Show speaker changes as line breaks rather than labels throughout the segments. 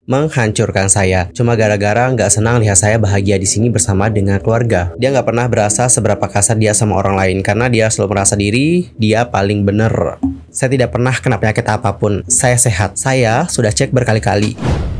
menghancurkan saya. Cuma gara-gara nggak senang lihat saya bahagia di sini bersama dengan keluarga. Dia nggak pernah berasa seberapa kasar dia sama orang lain karena dia selalu merasa diri dia paling bener. Saya tidak pernah kena penyakit apapun. Saya sehat. Saya sudah cek berkali-kali.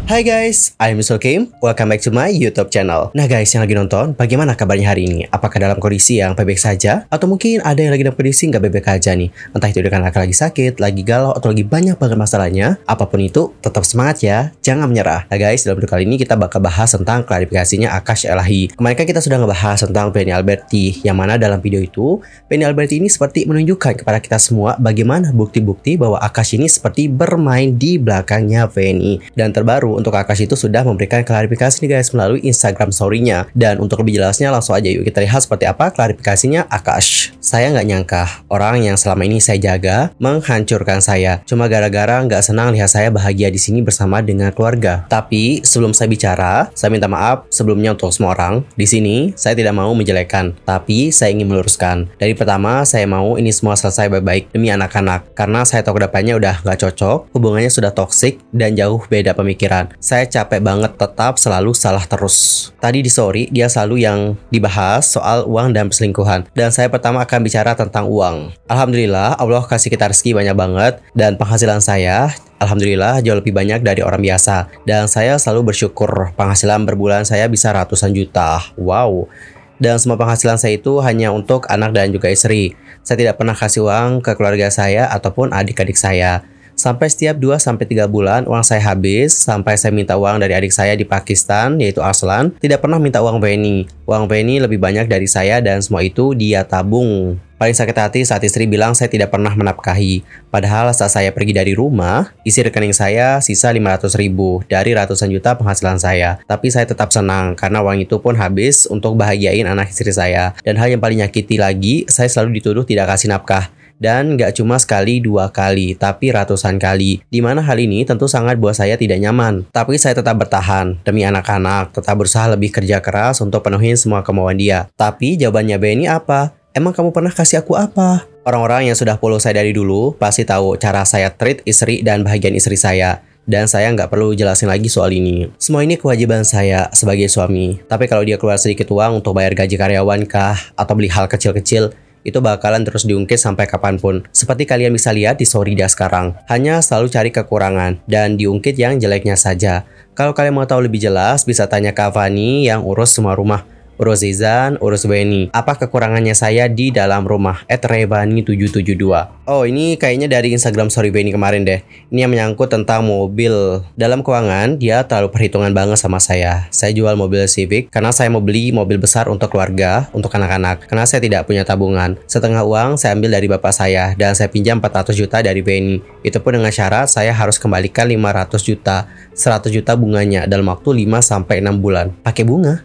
Hai guys, I'm Mr. Kim. Welcome back to my YouTube channel. Nah guys, yang lagi nonton, bagaimana kabarnya hari ini? Apakah dalam kondisi yang baik-baik saja? Atau mungkin ada yang lagi dalam kondisi nggak baik-baik aja nih? Entah itu dengan lagi sakit, lagi galau, atau lagi banyak banget masalahnya. Apapun itu, tetap semangat ya. Jangan menyerah. Nah guys, dalam video kali ini kita bakal bahas tentang klarifikasinya Akash Elahi. Kemarin kan kita sudah ngebahas tentang Benny Alberti, yang mana dalam video itu, Benny Alberti ini seperti menunjukkan kepada kita semua bagaimana bukti-bukti bahwa Akash ini seperti bermain di belakangnya Benny. Dan terbaru, untuk Akash itu sudah memberikan klarifikasi nih guys melalui Instagram story-nya. Dan untuk lebih jelasnya langsung aja yuk kita lihat seperti apa klarifikasinya Akash. Saya nggak nyangka orang yang selama ini saya jaga menghancurkan saya. Cuma gara-gara nggak senang lihat saya bahagia di sini bersama dengan keluarga. Tapi sebelum saya bicara, saya minta maaf sebelumnya untuk semua orang. Di sini saya tidak mau menjelekkan, tapi saya ingin meluruskan. Dari pertama saya mau ini semua selesai baik-baik demi anak-anak. Karena saya tahu kedepannya udah nggak cocok, hubungannya sudah toksik dan jauh beda pemikiran. Saya capek banget tetap selalu salah terus. Tadi di story dia selalu yang dibahas soal uang dan perselingkuhan. Dan saya pertama akan bicara tentang uang. Alhamdulillah Allah kasih kita rezeki banyak banget. Dan penghasilan saya alhamdulillah jauh lebih banyak dari orang biasa. Dan saya selalu bersyukur penghasilan berbulan saya bisa ratusan juta. Wow. Dan semua penghasilan saya itu hanya untuk anak dan juga istri. Saya tidak pernah kasih uang ke keluarga saya ataupun adik-adik saya. Sampai setiap 2-3 bulan uang saya habis, sampai saya minta uang dari adik saya di Pakistan, yaitu Arslan, tidak pernah minta uang Benny. Uang Benny lebih banyak dari saya dan semua itu dia tabung. Paling sakit hati saat istri bilang saya tidak pernah menafkahi. Padahal saat saya pergi dari rumah, isi rekening saya sisa 500.000 dari ratusan juta penghasilan saya. Tapi saya tetap senang karena uang itu pun habis untuk bahagiain anak istri saya. Dan hal yang paling nyakiti lagi, saya selalu dituduh tidak kasih nafkah. Dan gak cuma sekali, 2 kali, tapi ratusan kali. Dimana hal ini tentu sangat buat saya tidak nyaman. Tapi saya tetap bertahan demi anak-anak, tetap berusaha lebih kerja keras untuk penuhin semua kemauan dia. Tapi jawabannya Benny apa? Emang kamu pernah kasih aku apa? Orang-orang yang sudah follow saya dari dulu pasti tahu cara saya treat istri dan bahagian istri saya. Dan saya nggak perlu jelasin lagi soal ini. Semua ini kewajiban saya sebagai suami. Tapi kalau dia keluar sedikit uang untuk bayar gaji karyawan kah, atau beli hal kecil-kecil, itu bakalan terus diungkit sampai kapanpun. Seperti kalian bisa lihat di story dia sekarang. Hanya selalu cari kekurangan dan diungkit yang jeleknya saja. Kalau kalian mau tahu lebih jelas, bisa tanya ke Avani yang urus semua rumah. Urus Zizan, urus Benny. Apa kekurangannya saya di dalam rumah? @rebani772. Oh, ini kayaknya dari Instagram story Benny kemarin deh. Ini yang menyangkut tentang mobil. Dalam keuangan, dia terlalu perhitungan banget sama saya. Saya jual mobil Civic karena saya mau beli mobil besar untuk keluarga, untuk anak-anak. Karena saya tidak punya tabungan. Setengah uang saya ambil dari bapak saya dan saya pinjam 400 juta dari Benny. Itu pun dengan syarat saya harus kembalikan 500 juta. 100 juta bunganya dalam waktu 5-6 bulan. Pakai bunga.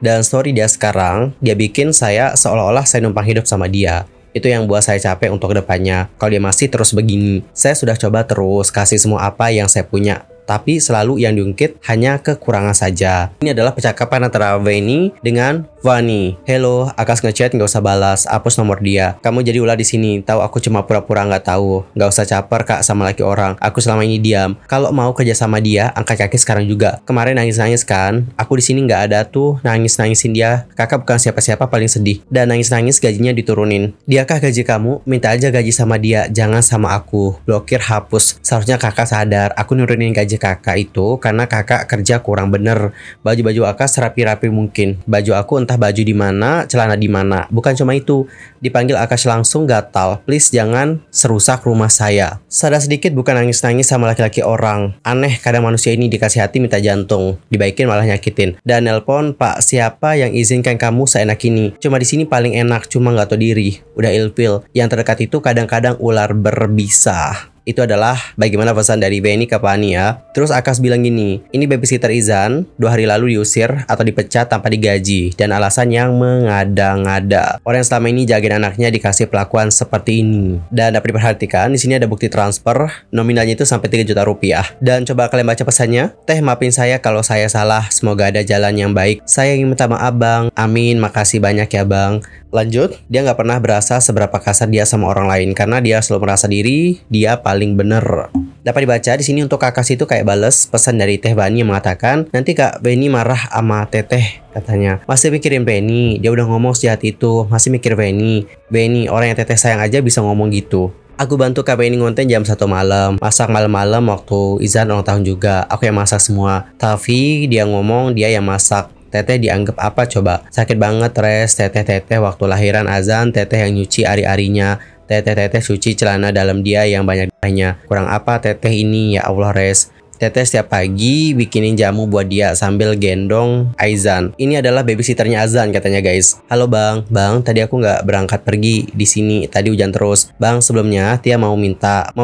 Dan story dia sekarang, dia bikin saya seolah-olah saya numpang hidup sama dia. Itu yang buat saya capek untuk kedepannya. Kalau dia masih terus begini, saya sudah coba terus kasih semua apa yang saya punya. Tapi selalu yang diungkit hanya kekurangan saja. Ini adalah percakapan antara Benny dengan Vani. Hello, Akash ngechat nggak usah balas, hapus nomor dia. Kamu jadi ulah di sini. Tahu aku cuma pura-pura nggak tahu. Nggak usah caper kak sama laki orang. Aku selama ini diam. Kalau mau kerja sama dia, angkat kaki sekarang juga. Kemarin nangis-nangis kan? Aku di sini nggak ada tuh nangis-nangisin dia. Kakak bukan siapa-siapa paling sedih. Dan nangis-nangis gajinya diturunin. Diakah gaji kamu? Minta aja gaji sama dia, jangan sama aku. Blokir, hapus. Seharusnya kakak sadar. Aku nurunin gaji kakak itu karena kakak kerja kurang bener. Baju-baju kakak serapi-rapi mungkin. Baju aku entah baju di mana, celana di mana. Bukan cuma itu, dipanggil Akash langsung gatal. Please jangan serusak rumah saya. Sadar sedikit bukan nangis-nangis sama laki-laki orang. Aneh kadang manusia ini dikasih hati minta jantung, dibaikin malah nyakitin. Dan nelpon, Pak siapa yang izinkan kamu seenak ini? Cuma di sini paling enak, cuma nggak tahu diri. Udah ilfil. Yang terdekat itu kadang-kadang ular berbisa. Itu adalah bagaimana pesan dari Benny ke Vani ya. Terus Akash bilang gini, ini babysitter Izan 2 hari lalu diusir atau dipecat tanpa digaji dan alasan yang mengada-ngada. Orang yang selama ini jagain anaknya dikasih perlakuan seperti ini. Dan dapat diperhatikan di sini ada bukti transfer, nominalnya itu sampai 3 juta rupiah. Dan coba kalian baca pesannya. Teh maafin saya kalau saya salah, semoga ada jalan yang baik. Saya ingin minta maaf bang. Amin, makasih banyak ya bang. Lanjut, dia nggak pernah berasa seberapa kasar dia sama orang lain karena dia selalu merasa diri dia paling bener. Dapat dibaca di sini untuk Akash itu kayak bales pesan dari Teh Bani yang mengatakan, nanti Kak Benny marah sama Teteh katanya. Masih mikirin Benny, dia udah ngomong sejahat itu, masih mikir Benny. Benny, orang yang Teteh sayang aja bisa ngomong gitu. Aku bantu Kak Benny ngonten jam 1 malam, masak malam-malam waktu Izan ulang tahun juga. Aku yang masak semua. Tapi dia ngomong dia yang masak. Teteh dianggap apa coba? Sakit banget res, teteh waktu lahiran Azan, teteh yang nyuci ari-arinya. Teteh cuci celana dalam dia yang banyak darahnya. Kurang apa teteh ini ya Allah res. Teteh setiap pagi bikinin jamu buat dia sambil gendong Aizan. Ini adalah babysitternya Azan katanya guys. Halo bang, tadi aku nggak berangkat pergi di sini. Tadi hujan terus. Bang, sebelumnya Tia mau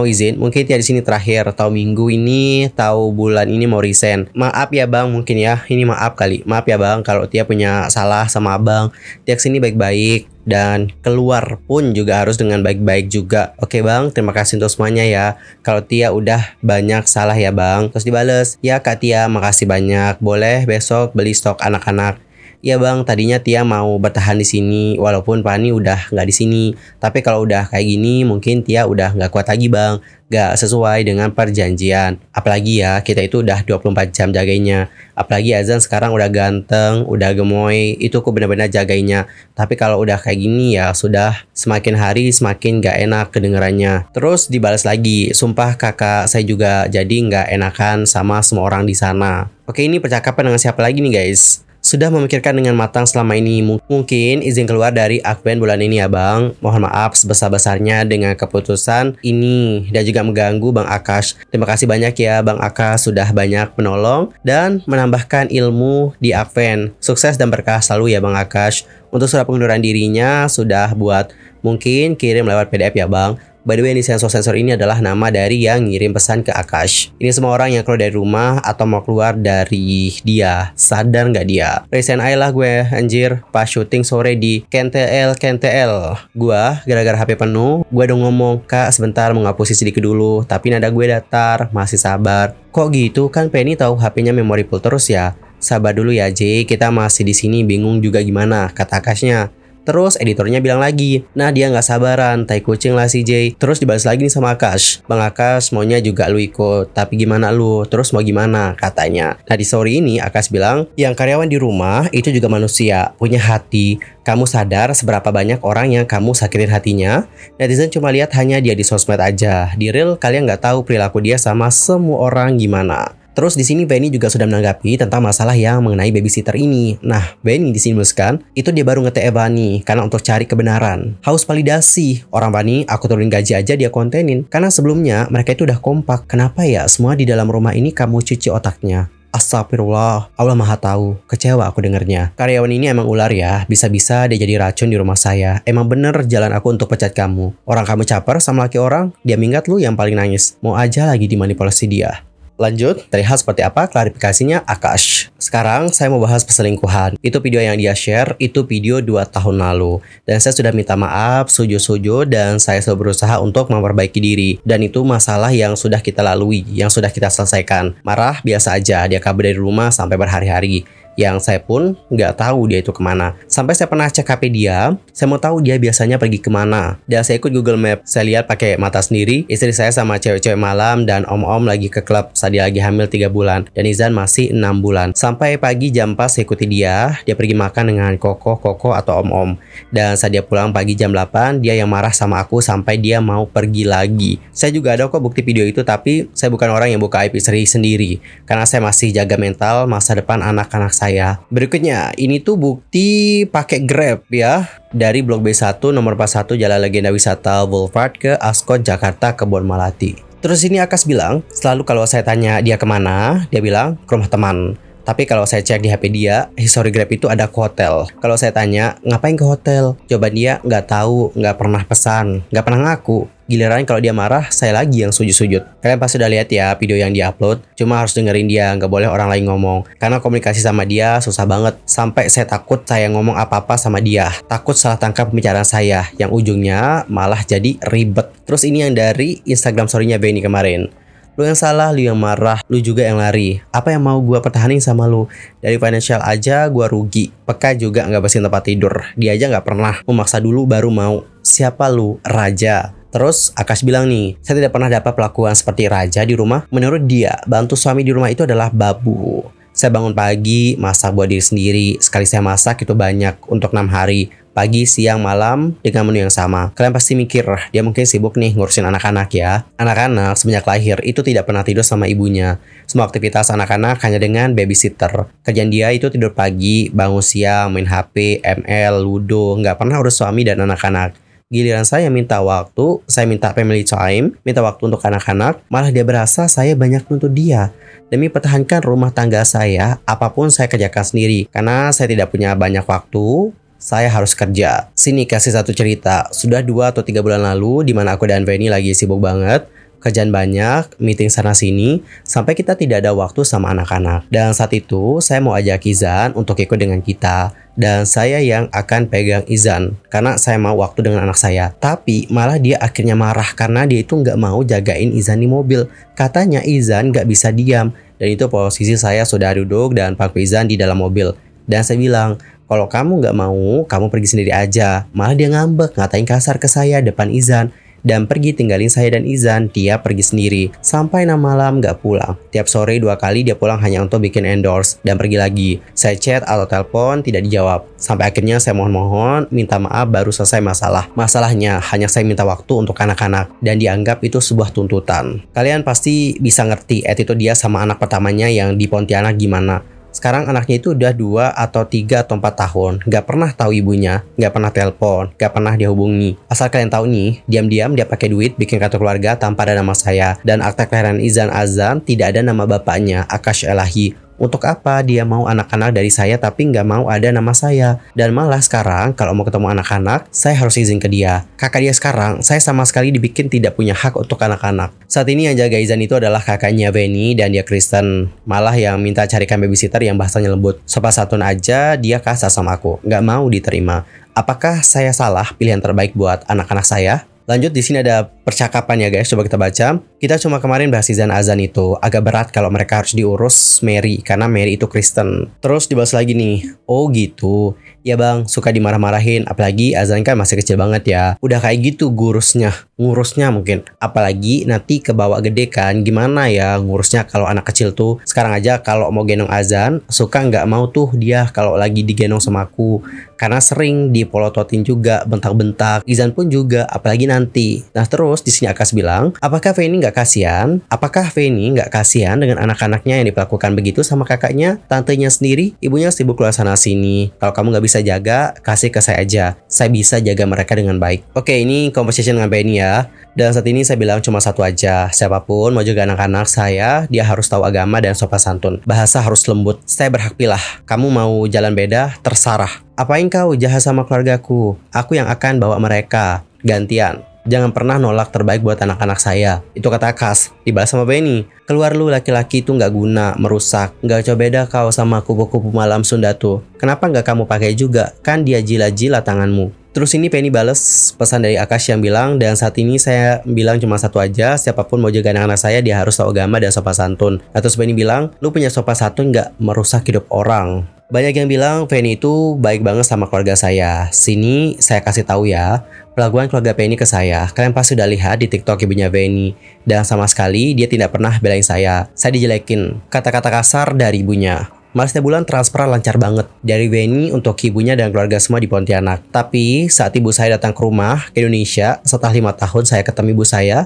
izin. Mungkin Tia di sini terakhir. Tahu minggu ini, tahu bulan ini mau resign. Maaf ya bang, mungkin ya. Ini maaf kali. Maaf ya bang, kalau Tia punya salah sama abang. Tia kesini baik-baik. Dan keluar pun juga harus dengan baik-baik juga. Oke bang, terima kasih untuk semuanya ya. Kalau Tia udah banyak salah ya bang. Terus dibales, ya Kak Tia makasih banyak. Boleh besok beli stok anak-anak. Ya bang, tadinya Tia mau bertahan di sini walaupun Pani udah nggak di sini. Tapi kalau udah kayak gini mungkin Tia udah nggak kuat lagi bang. Nggak sesuai dengan perjanjian. Apalagi ya kita itu udah 24 jam jagainya. Apalagi Azan sekarang udah ganteng, udah gemoy. Itu aku benar-benar jagainya. Tapi kalau udah kayak gini ya sudah semakin hari semakin nggak enak kedengarannya. Terus dibalas lagi, sumpah kakak saya juga jadi nggak enakan sama semua orang di sana. Oke, ini percakapan dengan siapa lagi nih guys? Sudah memikirkan dengan matang selama ini. Mungkin izin keluar dari Akben bulan ini ya bang. Mohon maaf sebesar-besarnya dengan keputusan ini dan juga mengganggu Bang Akash. Terima kasih banyak ya Bang Akash sudah banyak menolong dan menambahkan ilmu di Akben. Sukses dan berkah selalu ya Bang Akash. Untuk surat pengunduran dirinya sudah buat, mungkin kirim lewat PDF ya bang. By the way, ini sensor-sensor ini adalah nama dari yang ngirim pesan ke Akash. Ini semua orang yang keluar dari rumah atau mau keluar dari dia. Sadar nggak dia? Resign aja lah gue, anjir. Pas syuting sore di KNTL. Gua gara-gara HP penuh, gue udah ngomong, Kak sebentar mau ngapusin sedikit dulu. Tapi nada gue datar, masih sabar. Kok gitu? Kan Penny tahu HP-nya memory full terus ya. Sabar dulu ya Jay, kita masih di sini bingung juga gimana, kata Akashnya. Terus editornya bilang lagi, nah dia nggak sabaran, tai kucing lah si Jay. Terus dibahas lagi nih sama Akash. Bang Akash maunya juga lu ikut, tapi gimana lu? Terus mau gimana? Katanya. Nah di story ini Akash bilang, yang karyawan di rumah itu juga manusia, punya hati. Kamu sadar seberapa banyak orang yang kamu sakitin hatinya? Netizen cuma lihat hanya dia di sosmed aja. Di real kalian nggak tahu perilaku dia sama semua orang gimana. Terus di sini Benny juga sudah menanggapi tentang masalah yang mengenai babysitter ini. Nah, Benny di sini menuliskan, itu dia baru nge-TE Bani karena untuk cari kebenaran. Haus validasi. Orang Bani, aku turunin gaji aja dia kontenin. Karena sebelumnya mereka itu udah kompak. Kenapa ya semua di dalam rumah ini kamu cuci otaknya? Astagfirullah, Allah maha tahu. Kecewa aku dengernya. Karyawan ini emang ular ya. Bisa-bisa dia jadi racun di rumah saya. Emang bener jalan aku untuk pecat kamu. Orang kamu caper sama laki orang, dia minggat lu yang paling nangis. Mau aja lagi dimanipulasi dia. Lanjut, terlihat seperti apa klarifikasinya Akash. Sekarang saya mau bahas perselingkuhan. Itu video yang dia share, itu video 2 tahun lalu. Dan saya sudah minta maaf, sujud-sujud, dan saya selalu berusaha untuk memperbaiki diri. Dan itu masalah yang sudah kita lalui, yang sudah kita selesaikan. Marah, biasa aja, dia kabur dari rumah sampai berhari-hari. Yang saya pun nggak tahu dia itu kemana. Sampai saya pernah cek HP dia, saya mau tahu dia biasanya pergi kemana. Dan saya ikut Google Map, saya lihat pakai mata sendiri, istri saya sama cewek-cewek malam dan om-om lagi ke klub saat dia lagi hamil 3 bulan. Dan Izan masih 6 bulan. Sampai pagi jam 4 saya ikuti dia pergi makan dengan koko atau om-om. Dan saat dia pulang pagi jam 8, dia yang marah sama aku sampai dia mau pergi lagi. Saya juga ada kok bukti video itu, tapi saya bukan orang yang buka aib istri sendiri. Karena saya masih jaga mental masa depan anak-anak saya. Berikutnya, ini tuh bukti pakai Grab ya. Dari Blok B1 nomor 41 Jalan Legenda Wisata Boulevard ke Ascot Jakarta Kebon Melati. Terus ini Akash bilang, selalu kalau saya tanya dia kemana, dia bilang ke rumah teman. Tapi kalau saya cek di HP dia, history Grab itu ada ke hotel. Kalau saya tanya, ngapain ke hotel? Jawaban dia, nggak tahu, nggak pernah pesan, nggak pernah ngaku. Giliran kalau dia marah, saya lagi yang sujud-sujud. Kalian pasti udah lihat ya video yang dia upload. Cuma harus dengerin dia, nggak boleh orang lain ngomong. Karena komunikasi sama dia susah banget. Sampai saya takut saya ngomong apa-apa sama dia. Takut salah tangkap pembicaraan saya, yang ujungnya malah jadi ribet. Terus ini yang dari Instagram story-nya Benny kemarin. Lu yang salah, lu yang marah, lu juga yang lari. Apa yang mau gua pertahanin sama lu? Dari financial aja gua rugi. Peka juga nggak bersihin tempat tidur. Dia aja nggak pernah memaksa dulu baru mau. Siapa lu? Raja. Terus Akash bilang nih, saya tidak pernah dapat perlakuan seperti raja di rumah. Menurut dia, bantu suami di rumah itu adalah babu. Saya bangun pagi, masak buat diri sendiri. Sekali saya masak itu banyak untuk 6 hari. Pagi, siang, malam dengan menu yang sama. Kalian pasti mikir, dia mungkin sibuk nih ngurusin anak-anak ya. Anak-anak semenjak lahir itu tidak pernah tidur sama ibunya. Semua aktivitas anak-anak hanya dengan babysitter. Kerjaan dia itu tidur pagi, bangun siang, main HP, ML, Ludo. Nggak pernah urus suami dan anak-anak. Giliran saya minta waktu, saya minta family time, minta waktu untuk anak-anak, malah dia berasa saya banyak nuntut dia. Demi pertahankan rumah tangga saya, apapun saya kerjakan sendiri. Karena saya tidak punya banyak waktu, saya harus kerja. Sini kasih satu cerita. Sudah 2 atau 3 bulan lalu, di mana aku dan Veni lagi sibuk banget. Kerjaan banyak, meeting sana-sini, sampai kita tidak ada waktu sama anak-anak. Dan saat itu, saya mau ajak Izan untuk ikut dengan kita. Dan saya yang akan pegang Izan, karena saya mau waktu dengan anak saya. Tapi malah dia akhirnya marah karena dia itu nggak mau jagain Izan di mobil. Katanya Izan nggak bisa diam. Dan itu posisi saya sudah duduk dan pangku Izan di dalam mobil. Dan saya bilang, kalau kamu nggak mau, kamu pergi sendiri aja. Malah dia ngambek, ngatain kasar ke saya depan Izan. Dan pergi tinggalin saya dan Izan, dia pergi sendiri. Sampai 6 malam nggak pulang. Tiap sore 2 kali dia pulang hanya untuk bikin endorse. Dan pergi lagi. Saya chat atau telepon, tidak dijawab. Sampai akhirnya saya mohon-mohon, minta maaf baru selesai masalah. Masalahnya, hanya saya minta waktu untuk anak-anak. Dan dianggap itu sebuah tuntutan. Kalian pasti bisa ngerti attitude dia sama anak pertamanya yang di Pontianak gimana. Sekarang anaknya itu udah 2 atau 3 atau 4 tahun. Gak pernah tahu ibunya, gak pernah telepon, gak pernah dia hubungi. Asal kalian tahu nih, diam-diam dia pakai duit bikin kartu keluarga tanpa ada nama saya. Dan akta kelahiran Izan Azan tidak ada nama bapaknya, Akash Elahi. Untuk apa dia mau anak-anak dari saya tapi nggak mau ada nama saya? Dan malah sekarang kalau mau ketemu anak-anak, saya harus izin ke dia. Kakak dia sekarang, saya sama sekali dibikin tidak punya hak untuk anak-anak. Saat ini yang jaga Izan itu adalah kakaknya Veni dan dia Kristen. Malah yang minta carikan babysitter yang bahasanya lembut. Sopan santun aja dia kasar sama aku, nggak mau diterima. Apakah saya salah pilihan terbaik buat anak-anak saya? Lanjut, di sini ada percakapan ya guys, coba kita baca. Kita cuma kemarin bahas Izan Azan itu agak berat kalau mereka harus diurus Mary karena Mary itu Kristen. Terus dibahas lagi nih, oh gitu. Ya bang, suka dimarah-marahin, apalagi Azan kan masih kecil banget ya. Udah kayak gitu ngurusnya mungkin. Apalagi nanti kebawa gede kan, gimana ya ngurusnya kalau anak kecil tuh. Sekarang aja kalau mau gendong Azan, suka nggak mau tuh dia kalau lagi digendong sama aku. Karena sering dipolototin juga, bentak-bentak. Izan pun juga, apalagi nanti. Nah terus di sini Akash bilang, apakah Veni nggak kasihan? Apakah Veni nggak kasihan dengan anak-anaknya yang diperlakukan begitu sama kakaknya, tantenya sendiri? Ibunya sibuk keluar sana sini. Kalau kamu nggak bisa jaga, kasih ke saya aja. Saya bisa jaga mereka dengan baik. Oke, ini conversation dengan Veni ya. Dan saat ini saya bilang cuma satu aja. Siapapun mau jaga anak-anak saya, dia harus tahu agama dan sopan santun. Bahasa harus lembut. Saya berhak pilih. Kamu mau jalan beda, terserah. Apain kau jahat sama keluargaku? Aku yang akan bawa mereka. Gantian. Jangan pernah nolak terbaik buat anak-anak saya. Itu kata Akash. Dibalas sama Veni. Keluar lu, laki-laki itu nggak guna, merusak. Nggak coba beda kau sama kupu-kupu malam Sunda tuh. Kenapa nggak kamu pakai juga? Kan dia jilat-jilat tanganmu. Terus ini Penny bales pesan dari Akash yang bilang, dan saat ini saya bilang cuma satu aja, siapapun mau jaga anak-anak saya dia harus tahu agama dan sopan santun. Terus Penny bilang, lu punya sopan santun nggak merusak hidup orang? Banyak yang bilang Penny itu baik banget sama keluarga saya. Sini saya kasih tahu ya, perlakuan keluarga Penny ke saya. Kalian pasti udah lihat di TikTok ibunya Penny. Dan sama sekali dia tidak pernah belain saya. Saya dijelekin. Kata-kata kasar dari ibunya. Malah setiap bulan transfer lancar banget dari Veni untuk ibunya dan keluarga semua di Pontianak. Tapi saat ibu saya datang ke rumah ke Indonesia, setelah 5 tahun saya ketemu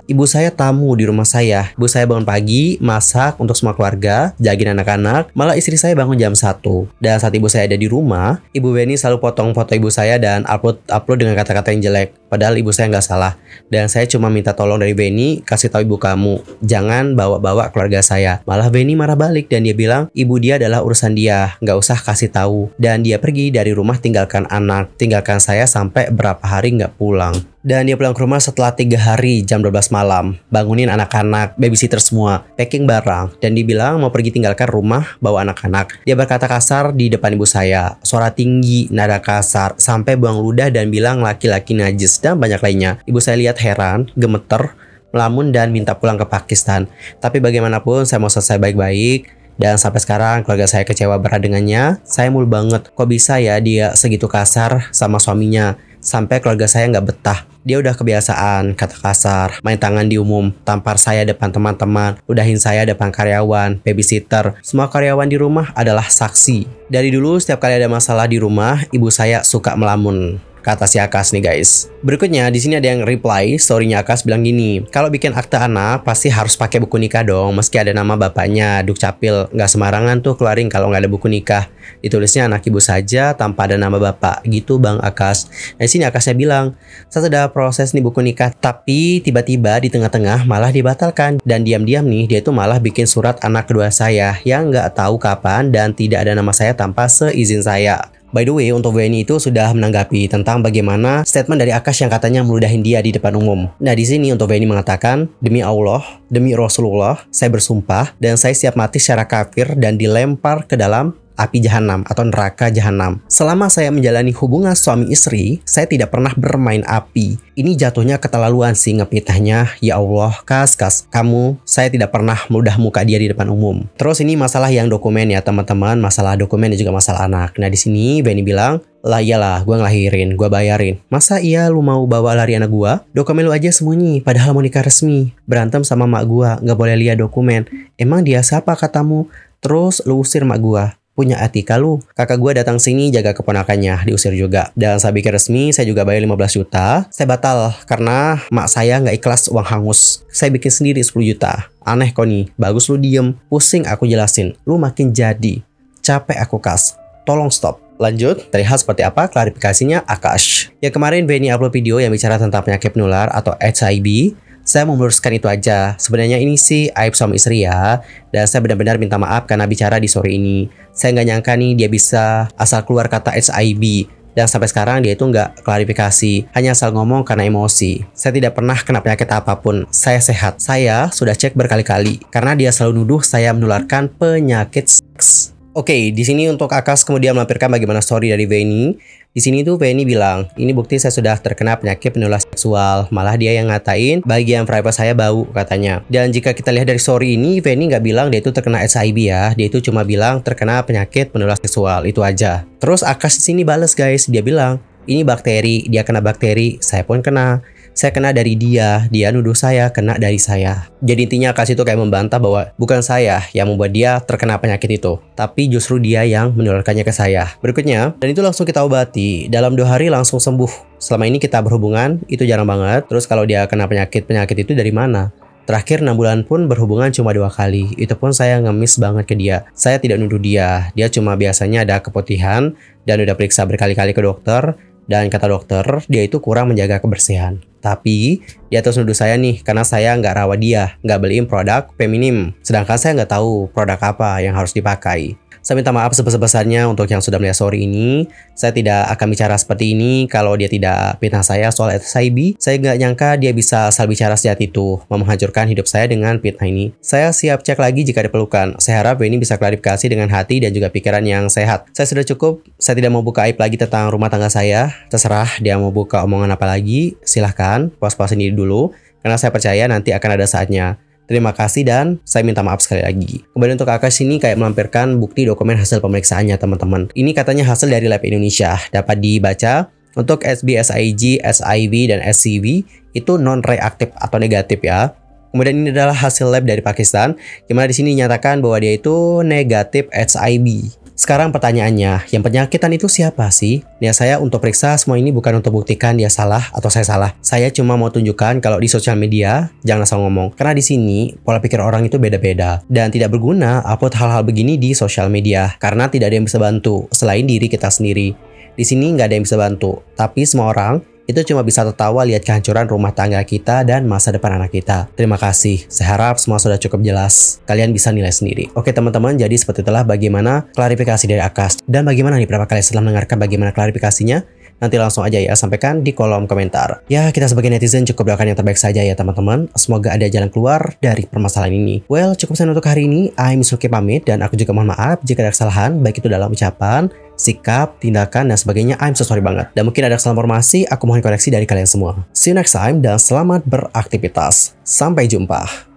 ibu saya tamu di rumah saya. Ibu saya bangun pagi, masak untuk semua keluarga, jagain anak-anak. Malah istri saya bangun jam 1. Dan saat ibu saya ada di rumah, ibu Veni selalu potong foto ibu saya dan upload dengan kata-kata yang jelek. Padahal ibu saya nggak salah. Dan saya cuma minta tolong dari Veni, kasih tahu ibu kamu, jangan bawa-bawa keluarga saya. Malah Veni marah balik dan dia bilang, ibu dia adalah urusan dia, nggak usah kasih tahu. Dan dia pergi dari rumah tinggalkan anak, tinggalkan saya sampai berapa hari nggak pulang. Dan dia pulang ke rumah setelah 3 hari jam 12 malam. Bangunin anak-anak, babysitter semua, packing barang. Dan dibilang mau pergi tinggalkan rumah bawa anak-anak. Dia berkata kasar di depan ibu saya. Suara tinggi, nada kasar, sampai buang ludah dan bilang laki-laki najis dan banyak lainnya. Ibu saya lihat heran, gemeter, melamun dan minta pulang ke Pakistan. Tapi bagaimanapun saya mau selesai baik-baik. Dan sampai sekarang keluarga saya kecewa berat dengannya. Saya mul banget, kok bisa ya dia segitu kasar sama suaminya. sampai keluarga saya nggak betah. Dia udah kebiasaan kata kasar, main tangan di umum, tampar saya depan teman-teman, udahin saya depan karyawan, babysitter. Semua karyawan di rumah adalah saksi. Dari dulu setiap kali ada masalah di rumah, ibu saya suka melamun. Kata si Akas nih guys. Berikutnya di sini ada yang reply, story-nya Akas bilang gini, kalau bikin akte anak pasti harus pakai buku nikah dong, meski ada nama bapaknya, dukcapil, nggak sembarangan tuh keluarin kalau nggak ada buku nikah. Ditulisnya anak ibu saja tanpa ada nama bapak, gitu Bang Akas. Nah di sini Akasnya bilang, saya sudah proses nih buku nikah, tapi tiba-tiba di tengah-tengah malah dibatalkan dan diam-diam nih dia itu malah bikin surat anak kedua saya yang nggak tahu kapan dan tidak ada nama saya tanpa seizin saya. By the way, untuk WNI itu sudah menanggapi tentang bagaimana statement dari Akas yang katanya meludahin dia di depan umum. Nah, di sini untuk WNI mengatakan, demi Allah, demi Rasulullah, saya bersumpah dan saya siap mati secara kafir dan dilempar ke dalam api jahanam atau neraka jahanam. Selama saya menjalani hubungan suami istri, saya tidak pernah bermain api. Ini jatuhnya keterlaluan sih ngepitahnya. Ya Allah, Kas, kamu, saya tidak pernah meludah muka dia di depan umum. Terus ini masalah yang dokumen ya teman-teman, masalah dokumen dan juga masalah anak. Nah di sini Benny bilang, lah iyalah, gue ngelahirin, gue bayarin. Masa iya lu mau bawa lari anak gue? Dokumen lu aja sembunyi, padahal mau nikah resmi. Berantem sama mak gue, gak boleh lihat dokumen. Emang dia siapa katamu? Terus lu usir mak gue. Punya etika lu. Kakak gue datang sini jaga keponakannya, diusir juga. Dan saya bikin resmi, saya juga bayar 15 juta. Saya batal karena mak saya nggak ikhlas uang hangus. Saya bikin sendiri 10 juta. Aneh kok nih, bagus lu diem. Pusing aku jelasin, lu makin jadi. Capek aku Kas. Tolong stop. Lanjut, terlihat seperti apa klarifikasinya Akash. Ya kemarin Benny upload video yang bicara tentang penyakit menular atau HIV. Saya mau meluruskan itu aja. Sebenarnya ini sih aib suami istri ya. Dan saya benar-benar minta maaf karena bicara di sore ini. Saya nggak nyangka nih dia bisa asal keluar kata HIV. Dan sampai sekarang dia itu nggak klarifikasi. Hanya asal ngomong karena emosi. Saya tidak pernah kena penyakit apapun. Saya sehat. Saya sudah cek berkali-kali. Karena dia selalu nuduh saya menularkan penyakit seks. Oke, di sini untuk Akas kemudian melampirkan bagaimana story dari Benny. Di sini tuh Benny bilang, ini bukti saya sudah terkena penyakit penular seksual. Malah dia yang ngatain bagian private saya bau katanya. Dan jika kita lihat dari story ini, Benny nggak bilang dia itu terkena HIV ya. Dia itu cuma bilang terkena penyakit penular seksual, itu aja. Terus Akas di sini bales guys, dia bilang, ini bakteri, dia kena bakteri, saya pun kena. Saya kena dari dia nuduh saya kena dari saya. Jadi intinya Akas itu kayak membantah bahwa bukan saya yang membuat dia terkena penyakit itu, tapi justru dia yang menularkannya ke saya. Berikutnya, dan itu langsung kita obati, dalam 2 hari langsung sembuh. Selama ini kita berhubungan, itu jarang banget. Terus kalau dia kena penyakit itu dari mana? Terakhir 6 bulan pun berhubungan cuma 2 kali. Itu pun saya ngemis banget ke dia. Saya tidak nuduh dia. Dia cuma biasanya ada keputihan dan udah periksa berkali-kali ke dokter. Dan kata dokter, dia itu kurang menjaga kebersihan. Tapi, dia terus nuduh saya nih, karena saya nggak rawat dia, nggak beliin produk feminim. Sedangkan saya nggak tahu produk apa yang harus dipakai. Saya minta maaf sebesar-besarnya untuk yang sudah melihat story ini. Saya tidak akan bicara seperti ini kalau dia tidak fitnah saya soal HIV. Saya nggak nyangka dia bisa asal bicara sejahat itu, mau menghancurkan hidup saya dengan fitnah ini. Saya siap cek lagi jika diperlukan. Saya harap ini bisa klarifikasi dengan hati dan juga pikiran yang sehat. Saya sudah cukup, saya tidak mau buka aib lagi tentang rumah tangga saya. Terserah dia mau buka omongan apa lagi, silahkan, puas-puasin diri dulu. Karena saya percaya nanti akan ada saatnya. Terima kasih dan saya minta maaf sekali lagi. Kemudian untuk Akas ini kayak melampirkan bukti dokumen hasil pemeriksaannya teman-teman. Ini katanya hasil dari Lab Indonesia. Dapat dibaca untuk SB-SIG, SIV, dan SCV itu non-reaktif atau negatif ya. Kemudian ini adalah hasil lab dari Pakistan. Gimana di sini dinyatakan bahwa dia itu negatif HIV. Sekarang pertanyaannya, yang penyakitan itu siapa sih? Niat saya untuk periksa semua ini bukan untuk buktikan dia salah atau saya salah. Saya cuma mau tunjukkan kalau di sosial media jangan asal ngomong. Karena di sini pola pikir orang itu beda-beda dan tidak berguna upload hal-hal begini di sosial media karena tidak ada yang bisa bantu selain diri kita sendiri. Di sini nggak ada yang bisa bantu, tapi semua orang itu cuma bisa tertawa lihat kehancuran rumah tangga kita dan masa depan anak kita. Terima kasih. Saya harap semua sudah cukup jelas. Kalian bisa nilai sendiri. Oke teman-teman, jadi seperti itulah bagaimana klarifikasi dari Akas. Dan bagaimana nih pendapat kalian setelah mendengarkan bagaimana klarifikasinya? Nanti langsung aja ya, sampaikan di kolom komentar. Ya, kita sebagai netizen cukup doakan yang terbaik saja ya teman-teman. Semoga ada jalan keluar dari permasalahan ini. Well, cukup sekian untuk hari ini. I'm Suki pamit dan aku juga mohon maaf jika ada kesalahan, baik itu dalam ucapan, sikap, tindakan, dan sebagainya. I'm so sorry banget. Dan mungkin ada kesalahan informasi, aku mohon koreksi dari kalian semua. See you next time dan selamat beraktivitas. Sampai jumpa.